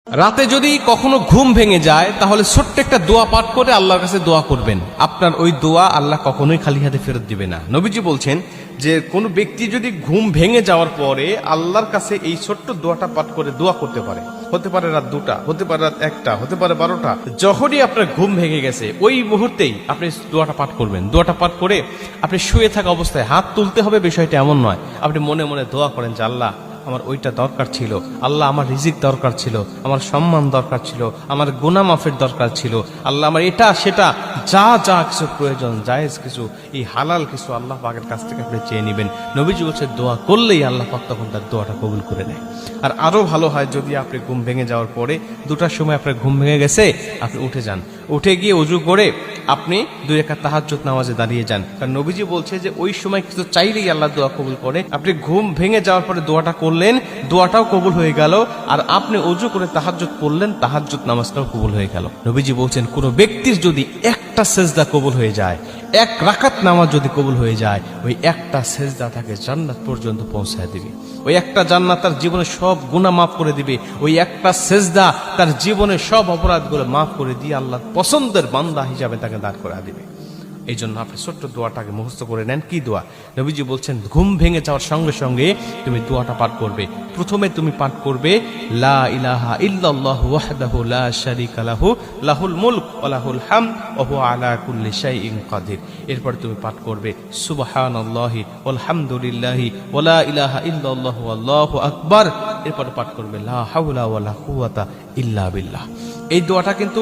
রাতে যদি কখনো ঘুম ভেঙে যায় তাহলে ছোট্ট একটা দোয়া পাঠ করে আল্লাহর কাছে দোয়া করবেন। আপনার ওই দোয়া আল্লাহ কখনোই খালি হাতে ফেরত দিবে না। নবীজি বলছেন যে কোনো ব্যক্তি যদি ঘুম ভেঙে যাওয়ার পরে আল্লাহর কাছে এই ছোট্ট দোয়াটা পাঠ করে দোয়া করতে পারে, হতে পারে রাত 2টা, হতে পারে রাত 1টা, হতে পারে 12টা, যখনই আপনার ঘুম ভেঙে গেছে ওই মুহূর্তেই আপনি দোয়াটা পাঠ করবেন। দোয়াটা পাঠ করে আপনি শুয়ে থাকা অবস্থায় হাত তুলতে হবে, বিষয়টা এমন নয়। আপনি মনে মনে দোয়া করেন যে আল্লাহ আমার ওইটা দরকার ছিল, আল্লাহ আমার রিজিক দরকার ছিল, আমার সম্মান দরকার ছিল, আমার গুনাহ মাফের দরকার ছিল, আল্লাহ আমার এটা সেটা যা যা কিছু প্রয়োজন জায়েজ কিছু এই হালাল কিছু আল্লাহ পাকের কাছ থেকে আপনি চেয়ে নেবেন। নবীজি বলছে দোয়া করলেই আল্লাহ পাক তখন তার দোয়াটা কবুল করে নেয়। আর আরো ভালো হয় যদি আপনি ঘুম ভেঙে যাওয়ার পরে 2টার সময় আপনার ঘুম ভেঙে গেছে, আপনি উঠে যান, উঠে গিয়ে ওযু করে আপনি 2 রাকাত তাহাজ্জুদ নামাজে দাঁড়িয়ে যান। কারণ নবীজি বলছে যে ওই সময় কিছু চাইলেই আল্লাহ দোয়া কবুল করে। আপনি ঘুম ভেঙে যাওয়ার পরে দোয়াটা করলেন, দোয়াটাও কবুল হয়ে গেল, আর আপনি ওযু করে তাহাজ্জুদ পড়লেন, তাহাজ্জুদ নামাজটাও কবুল হয়ে গেল। নবীজি বলছেন কোন ব্যক্তির যদি একটা সেজদা কবুল হয়ে যায়, 1 রাকাত নামাজ যদি কবুল হয়ে যায়, ওই একটা সেজদা তাকে জান্নাত পর্যন্ত পৌঁছায় দিবে। ওই একটা জান্নাত তার জীবনে সব গুনাহ মাফ করে দিবে। ওই একটা সেজদা তার জীবনের সব অপরাধগুলো মাফ করে দিয়ে আল্লাহর পছন্দের বান্দা হিসাবে তাকে দাঁড় করা দিবে। এই জন্য আপনি ছোট্ট দোয়াটাকে মুখস্থ করে নেন। কি দোয়া? নবীজি বলছেন ঘুম ভেঙে যাওয়ার সঙ্গে সঙ্গে তুমি দোয়াটা পাঠ করবে। প্রথমে তুমি পাঠ করবে লা ইলাহা ইল্লাল্লাহু ওয়াহদাহু লা শারীকা লাহু লাহুল মুলক ওয়া লাহুল হামদ ওয়া হুয়া আলা কুল্লি শাইইন কাদির। এরপর তুমি পাঠ করবে সুবহানাল্লাহি ওয়াল হামদুলিল্লাহি ওয়া লা ইলাহা ইল্লাল্লাহু আল্লাহু আকবার। এরপর পাঠ করবে লা হাওলা ওয়া লা কুওয়াতা ইল্লা বিল্লাহ। এই দোয়াটা কিন্তু